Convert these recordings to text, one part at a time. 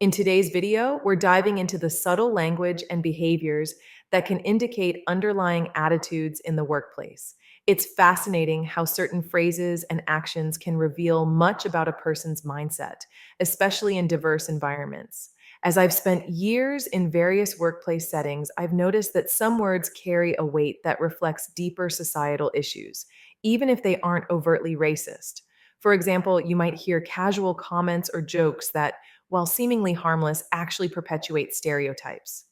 In today's video, we're diving into the subtle language and behaviors that can indicate underlying attitudes in the workplace. It's fascinating how certain phrases and actions can reveal much about a person's mindset, especially in diverse environments. As I've spent years in various workplace settings, I've noticed that some words carry a weight that reflects deeper societal issues, even if they aren't overtly racist. For example, you might hear casual comments or jokes that, while seemingly harmless, actually perpetuate stereotypes.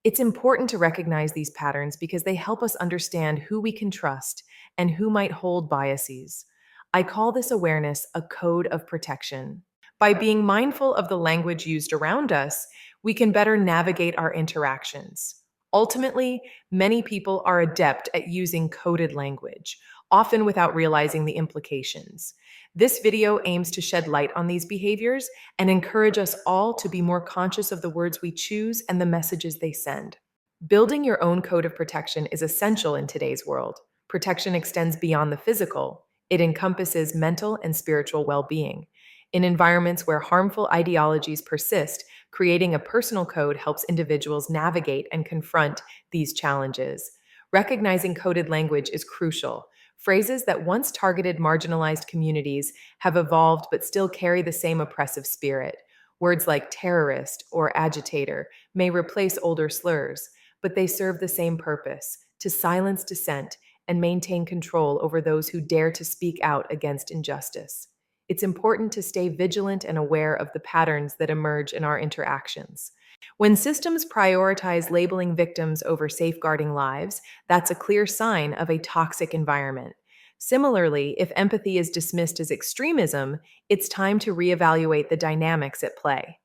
It's important to recognize these patterns because they help us understand who we can trust and who might hold biases. I call this awareness a code of protection. By being mindful of the language used around us, we can better navigate our interactions. Ultimately, many people are adept at using coded language, often without realizing the implications. This video aims to shed light on these behaviors and encourage us all to be more conscious of the words we choose and the messages they send. Building your own code of protection is essential in today's world. Protection extends beyond the physical, it encompasses mental and spiritual well being. In environments where harmful ideologies persist, creating a personal code helps individuals navigate and confront these challenges. Recognizing coded language is crucial. Phrases that once targeted marginalized communities have evolved but still carry the same oppressive spirit. Words like terrorist or agitator may replace older slurs, but they serve the same purpose: to silence dissent and maintain control over those who dare to speak out against injustice. It's important to stay vigilant and aware of the patterns that emerge in our interactions. When systems prioritize labeling victims over safeguarding lives, that's a clear sign of a toxic environment. Similarly, if empathy is dismissed as extremism, it's time to reevaluate the dynamics at play.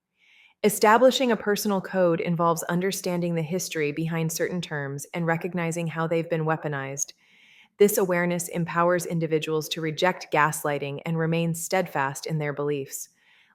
Establishing a personal code involves understanding the history behind certain terms and recognizing how they've been weaponized. This awareness empowers individuals to reject gaslighting and remain steadfast in their beliefs.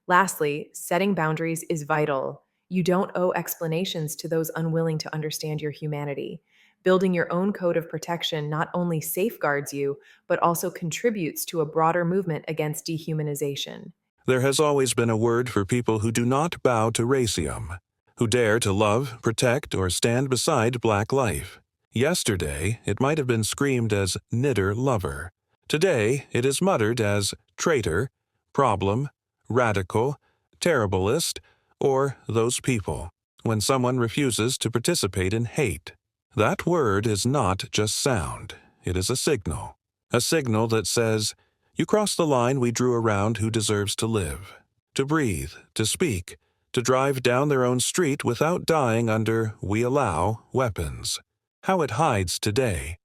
Lastly, setting boundaries is vital. You don't owe explanations to those unwilling to understand your humanity. Building your own code of protection not only safeguards you, but also contributes to a broader movement against dehumanization. There has always been a word for people who do not bow to racism, who dare to love, protect, or stand beside Black life. Yesterday, it might have been screamed as knitter lover. Today, it is muttered as traitor, problem, radical, terriblest, or those people, when someone refuses to participate in hate. That word is not just sound, it is a signal that says, you cross the line we drew around who deserves to live, to breathe, to speak, to drive down their own street without dying under "we allow" weapons. How it hides today.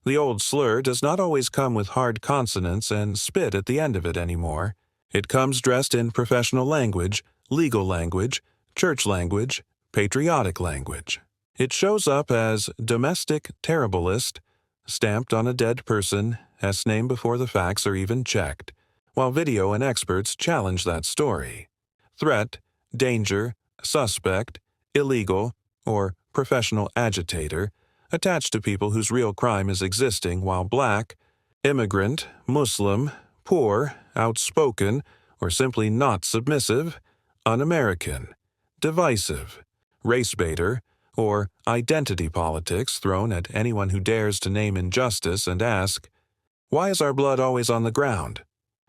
The old slur does not always come with hard consonants and spit at the end of it anymore. It comes dressed in professional language, legal language, church language, patriotic language. It shows up as domestic terriblest, stamped on a dead person, S-name before the facts are even checked, while video and experts challenge that story. Threat, danger, suspect, illegal, or professional agitator attached to people whose real crime is existing, while Black, immigrant, Muslim, poor, outspoken, or simply not submissive, un-American, divisive, race baiter, or identity politics thrown at anyone who dares to name injustice and ask, why is our blood always on the ground?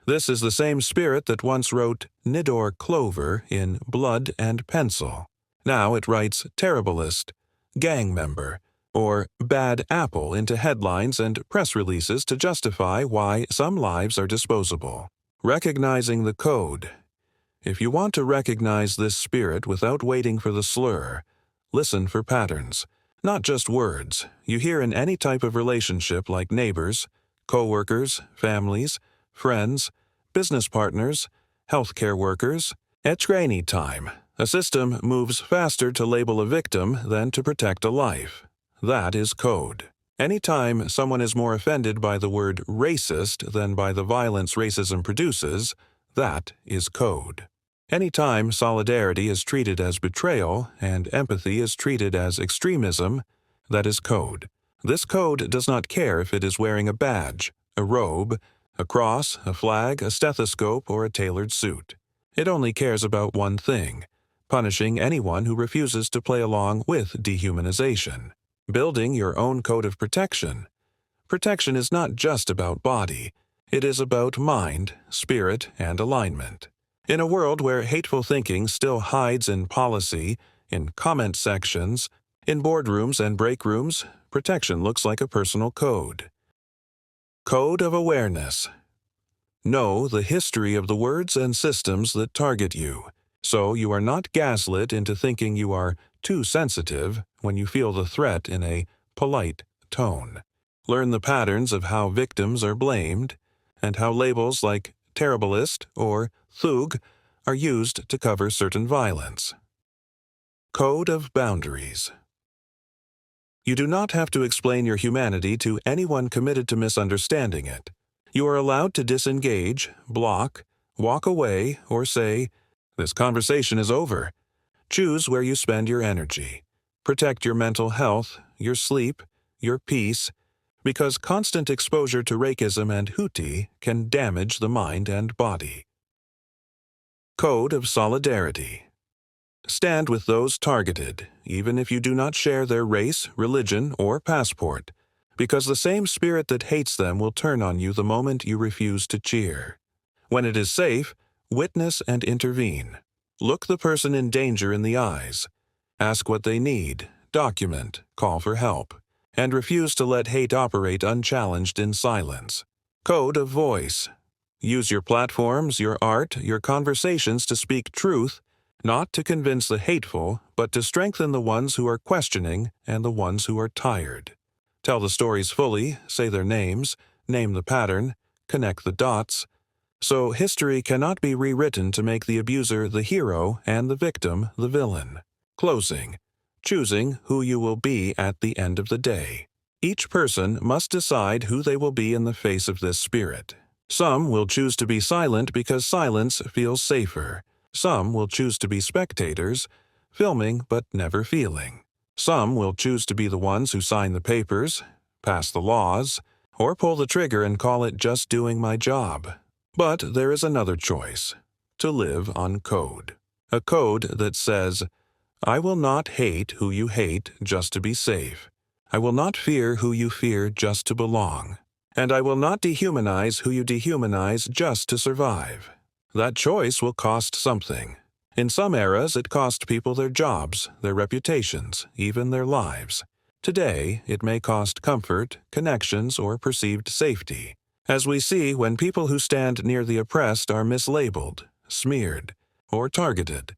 This is the same spirit that once wrote Nidor Clover in Blood and Pencil. Now it writes terriblest, gang member, or bad apple into headlines and press releases to justify why some lives are disposable. Recognizing the code. If you want to recognize this spirit without waiting for the slur, listen for patterns, not just words you hear in any type of relationship like neighbors, coworkers, families, friends, business partners, healthcare workers. At training time, a system moves faster to label a victim than to protect a life. That is code. Anytime someone is more offended by the word racist than by the violence racism produces, that is code. Anytime solidarity is treated as betrayal and empathy is treated as extremism, that is code. This code does not care if it is wearing a badge, a robe, a cross, a flag, a stethoscope, or a tailored suit. It only cares about one thing: punishing anyone who refuses to play along with dehumanization. Building your own code of protection. Protection is not just about body, it is about mind, spirit, and alignment. In a world where hateful thinking still hides in policy, in comment sections, in boardrooms and break rooms, protection looks like a personal code. Code of awareness. Know the history of the words and systems that target you, so you are not gaslit into thinking you are too sensitive when you feel the threat in a polite tone. Learn the patterns of how victims are blamed, and how labels like terriblest or thug are used to cover certain violence. Code of boundaries. You do not have to explain your humanity to anyone committed to misunderstanding it. You are allowed to disengage, block, walk away, or say, "This conversation is over." Choose where you spend your energy. Protect your mental health, your sleep, your peace, because constant exposure to racism and hootie can damage the mind and body. Code of solidarity. Stand with those targeted, even if you do not share their race, religion, or passport, because the same spirit that hates them will turn on you the moment you refuse to cheer. When it is safe, witness and intervene. Look the person in danger in the eyes. Ask what they need, document, call for help, and refuse to let hate operate unchallenged in silence. Code of voice. Use your platforms, your art, your conversations to speak truth, not to convince the hateful, but to strengthen the ones who are questioning and the ones who are tired. Tell the stories fully, say their names, name the pattern, connect the dots, so history cannot be rewritten to make the abuser the hero and the victim the villain. Closing. Choosing who you will be at the end of the day. Each person must decide who they will be in the face of this spirit. Some will choose to be silent because silence feels safer. Some will choose to be spectators, filming but never feeling. Some will choose to be the ones who sign the papers, pass the laws, or pull the trigger and call it just doing my job. But there is another choice: to live on code. A code that says, I will not hate who you hate just to be safe. I will not fear who you fear just to belong. And I will not dehumanize who you dehumanize just to survive. That choice will cost something. In some eras, it cost people their jobs, their reputations, even their lives. Today, it may cost comfort, connections, or perceived safety, as we see when people who stand near the oppressed are mislabeled, smeared, or targeted.